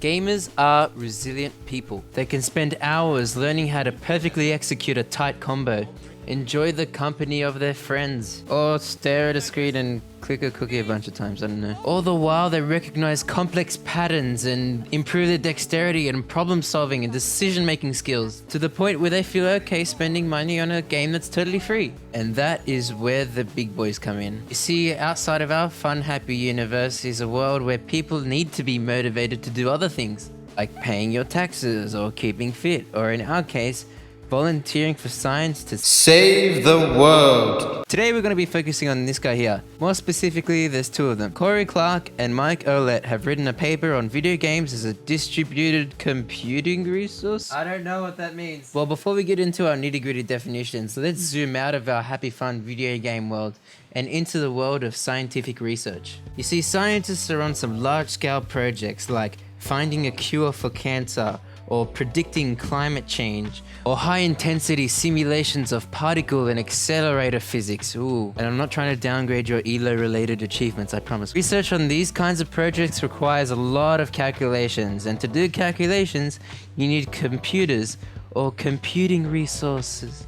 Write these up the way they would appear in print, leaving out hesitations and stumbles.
Gamers are resilient people. They can spend hours learning how to perfectly execute a tight combo, enjoy the company of their friends, or stare at a screen and click a cookie a bunch of times, I don't know. All the while they recognize complex patterns and improve their dexterity and problem solving and decision making skills to the point where they feel okay spending money on a game that's totally free. And that is where the big boys come in. You see, outside of our fun happy universe is a world where people need to be motivated to do other things, like paying your taxes or keeping fit, or in our case, volunteering for science to save the world. Today we're going to be focusing on this guy here. More specifically, there's two of them. Corey Clark and Mike Olette have written a paper on video games as a distributed computing resource. I don't know what that means. Well, before we get into our nitty-gritty definitions, let's zoom out of our happy fun video game world and into the world of scientific research. You see, scientists are on some large-scale projects like finding a cure for cancer, or predicting climate change, or high-intensity simulations of particle and accelerator physics. Ooh, and I'm not trying to downgrade your ELO-related achievements, I promise. Research on these kinds of projects requires a lot of calculations, and to do calculations, you need computers or computing resources.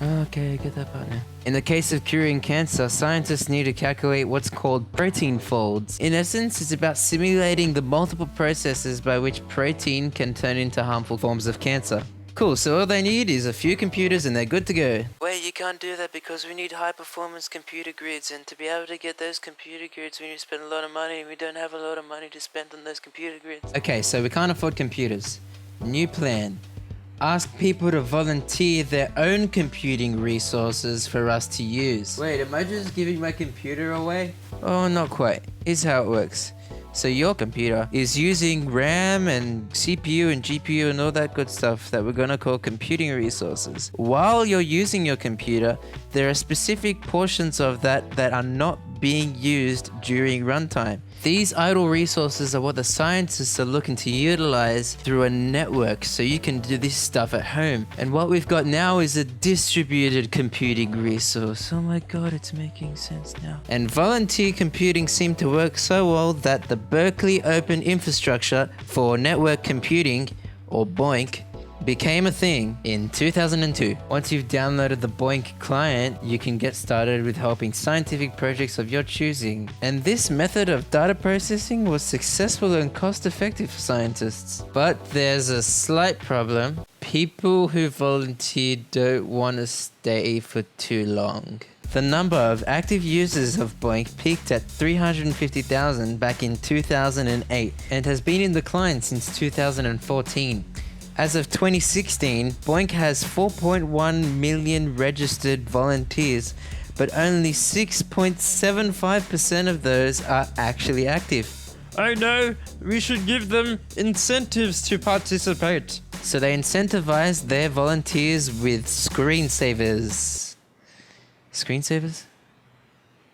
Okay, I get that part now. In the case of curing cancer, scientists need to calculate what's called protein folds. In essence, it's about simulating the multiple processes by which protein can turn into harmful forms of cancer. Cool, so all they need is a few computers and they're good to go. Wait, you can't do that because we need high-performance computer grids, and to be able to get those computer grids we need to spend a lot of money, and we don't have a lot of money to spend on those computer grids. Okay, so we can't afford computers. New plan. Ask people to volunteer their own computing resources for us to use. Wait, am I just giving my computer away? Oh, not quite. Here's how it works. So your computer is using RAM and CPU and GPU and all that good stuff that we're gonna call computing resources. While you're using your computer, there are specific portions of that that are not being used during runtime. These idle resources are what the scientists are looking to utilize through a network so you can do this stuff at home. And what we've got now is a distributed computing resource. Oh my god, it's making sense now. And volunteer computing seemed to work so well that the Berkeley Open Infrastructure for Network Computing, or BOINC, became a thing in 2002. Once you've downloaded the BOINC client, you can get started with helping scientific projects of your choosing. And this method of data processing was successful and cost-effective for scientists. But there's a slight problem. People who volunteered don't want to stay for too long. The number of active users of BOINC peaked at 350,000 back in 2008 and has been in decline since 2014. As of 2016, BOINC has 4.1 million registered volunteers, but only 6.75% of those are actually active. I know, we should give them incentives to participate. So they incentivize their volunteers with screensavers. Screensavers?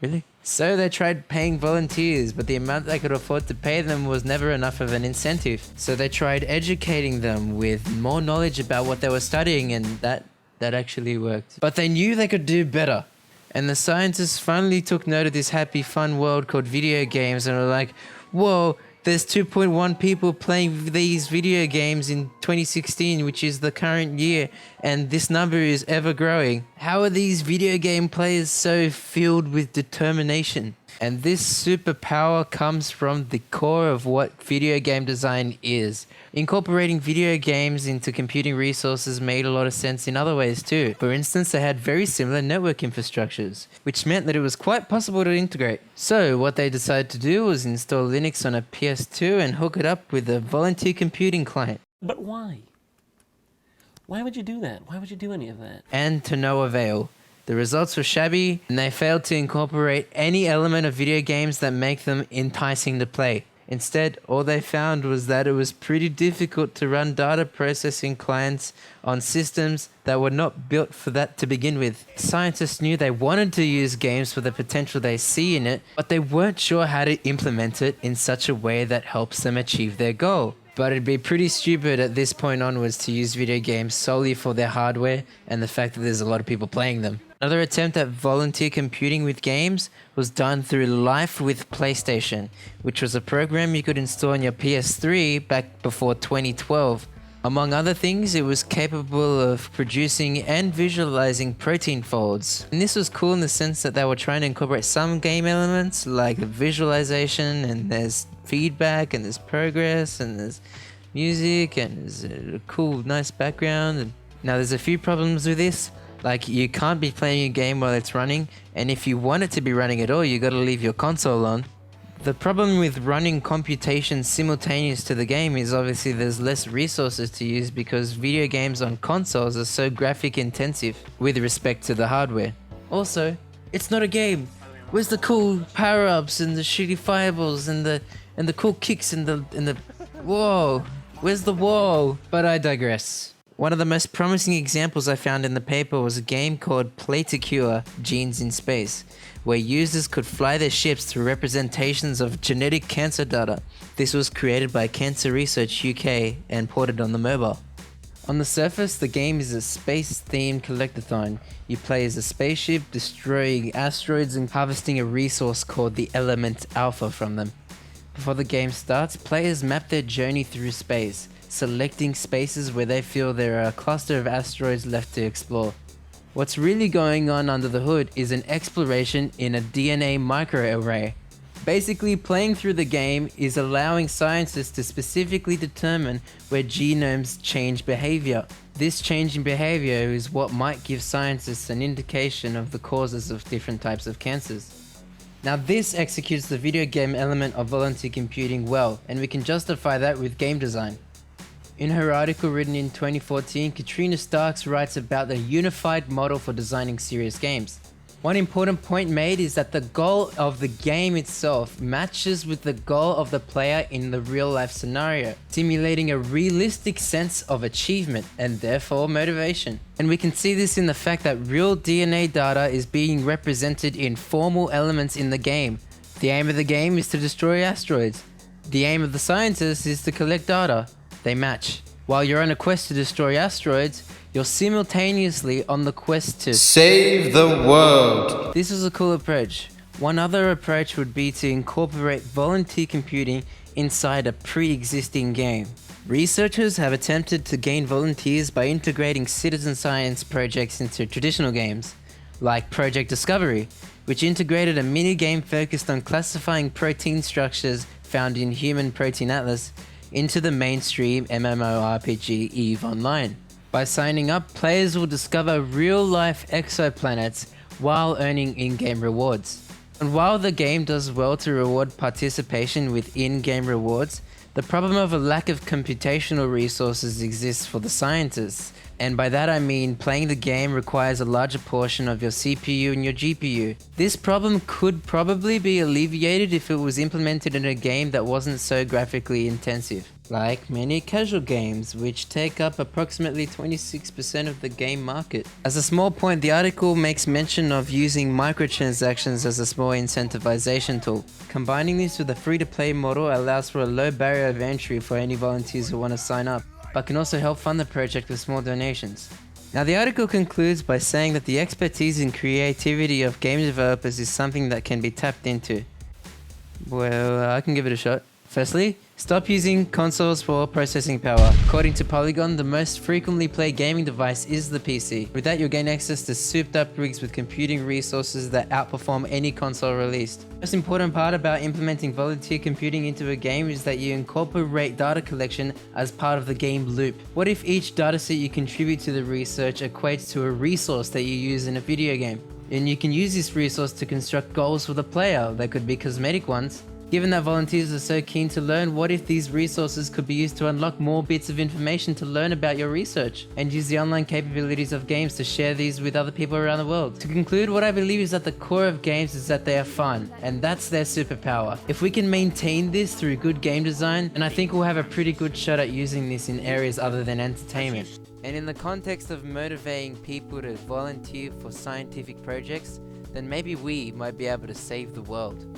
Really? So they tried paying volunteers, but the amount they could afford to pay them was never enough of an incentive. So they tried educating them with more knowledge about what they were studying, and that actually worked. But they knew they could do better. And the scientists finally took note of this happy fun world called video games and were like, whoa, there's 2.1 people playing these video games in 2016, which is the current year, and this number is ever growing. How are these video game players so filled with determination? And this superpower comes from the core of what video game design is. Incorporating video games into computing resources made a lot of sense in other ways too. For instance, they had very similar network infrastructures, which meant that it was quite possible to integrate. So what they decided to do was install Linux on a PS2 and hook it up with a volunteer computing client. But why? Why would you do that? Why would you do any of that? And to no avail. The results were shabby, and they failed to incorporate any element of video games that make them enticing to play. Instead, all they found was that it was pretty difficult to run data processing clients on systems that were not built for that to begin with. Scientists knew they wanted to use games for the potential they see in it, but they weren't sure how to implement it in such a way that helps them achieve their goal. But it'd be pretty stupid at this point onwards to use video games solely for their hardware and the fact that there's a lot of people playing them. Another attempt at volunteer computing with games was done through Life with PlayStation, which was a program you could install on your PS3 back before 2012. Among other things, it was capable of producing and visualizing protein folds. And this was cool in the sense that they were trying to incorporate some game elements like visualization, and there's feedback, and there's progress, and there's music, and there's a cool, nice background. And now there's a few problems with this. Like, you can't be playing a game while it's running, and if you want it to be running at all, you gotta leave your console on. The problem with running computations simultaneous to the game is obviously there's less resources to use because video games on consoles are so graphic intensive with respect to the hardware. Also, it's not a game. Where's the cool power-ups and the shitty fireballs and the cool kicks and the whoa? Where's the whoa? But I digress. One of the most promising examples I found in the paper was a game called Play to Cure Genes in Space, where users could fly their ships through representations of genetic cancer data. This was created by Cancer Research UK and ported on the mobile. On the surface, the game is a space-themed collectathon. You play as a spaceship, destroying asteroids and harvesting a resource called the element Alpha from them. Before the game starts, players map their journey through space, selecting spaces where they feel there are a cluster of asteroids left to explore. What's really going on under the hood is an exploration in a DNA microarray. Basically, playing through the game is allowing scientists to specifically determine where genomes change behavior. This change in behavior is what might give scientists an indication of the causes of different types of cancers. Now this executes the video game element of volunteer computing well, and we can justify that with game design. In her article written in 2014, Katrina Starks writes about the unified model for designing serious games. One important point made is that the goal of the game itself matches with the goal of the player in the real life scenario, simulating a realistic sense of achievement and therefore motivation. And we can see this in the fact that real DNA data is being represented in formal elements in the game. The aim of the game is to destroy asteroids. The aim of the scientists is to collect data. They match. While you're on a quest to destroy asteroids, you're simultaneously on the quest to Save the world. This is a cool approach. One other approach would be to incorporate volunteer computing inside a pre-existing game. Researchers have attempted to gain volunteers by integrating citizen science projects into traditional games, like Project Discovery, which integrated a mini-game focused on classifying protein structures found in Human Protein Atlas into the mainstream MMORPG EVE Online. By signing up, players will discover real-life exoplanets while earning in-game rewards. And while the game does well to reward participation with in-game rewards, the problem of a lack of computational resources exists for the scientists. And by that I mean playing the game requires a larger portion of your CPU and your GPU. This problem could probably be alleviated if it was implemented in a game that wasn't so graphically intensive, like many casual games, which take up approximately 26% of the game market. As a small point, the article makes mention of using microtransactions as a small incentivization tool. Combining this with a free-to-play model allows for a low barrier of entry for any volunteers who want to sign up, but can also help fund the project with small donations. Now the article concludes by saying that the expertise and creativity of game developers is something that can be tapped into. Well, I can give it a shot. Firstly, stop using consoles for processing power. According to Polygon, the most frequently played gaming device is the PC. With that, you'll gain access to souped up rigs with computing resources that outperform any console released. The most important part about implementing volunteer computing into a game is that you incorporate data collection as part of the game loop. What if each dataset you contribute to the research equates to a resource that you use in a video game? And you can use this resource to construct goals for the player. They could be cosmetic ones. Given that volunteers are so keen to learn, what if these resources could be used to unlock more bits of information to learn about your research, and use the online capabilities of games to share these with other people around the world? To conclude, what I believe is that the core of games is that they are fun, and that's their superpower. If we can maintain this through good game design, then I think we'll have a pretty good shot at using this in areas other than entertainment. And in the context of motivating people to volunteer for scientific projects, then maybe we might be able to save the world.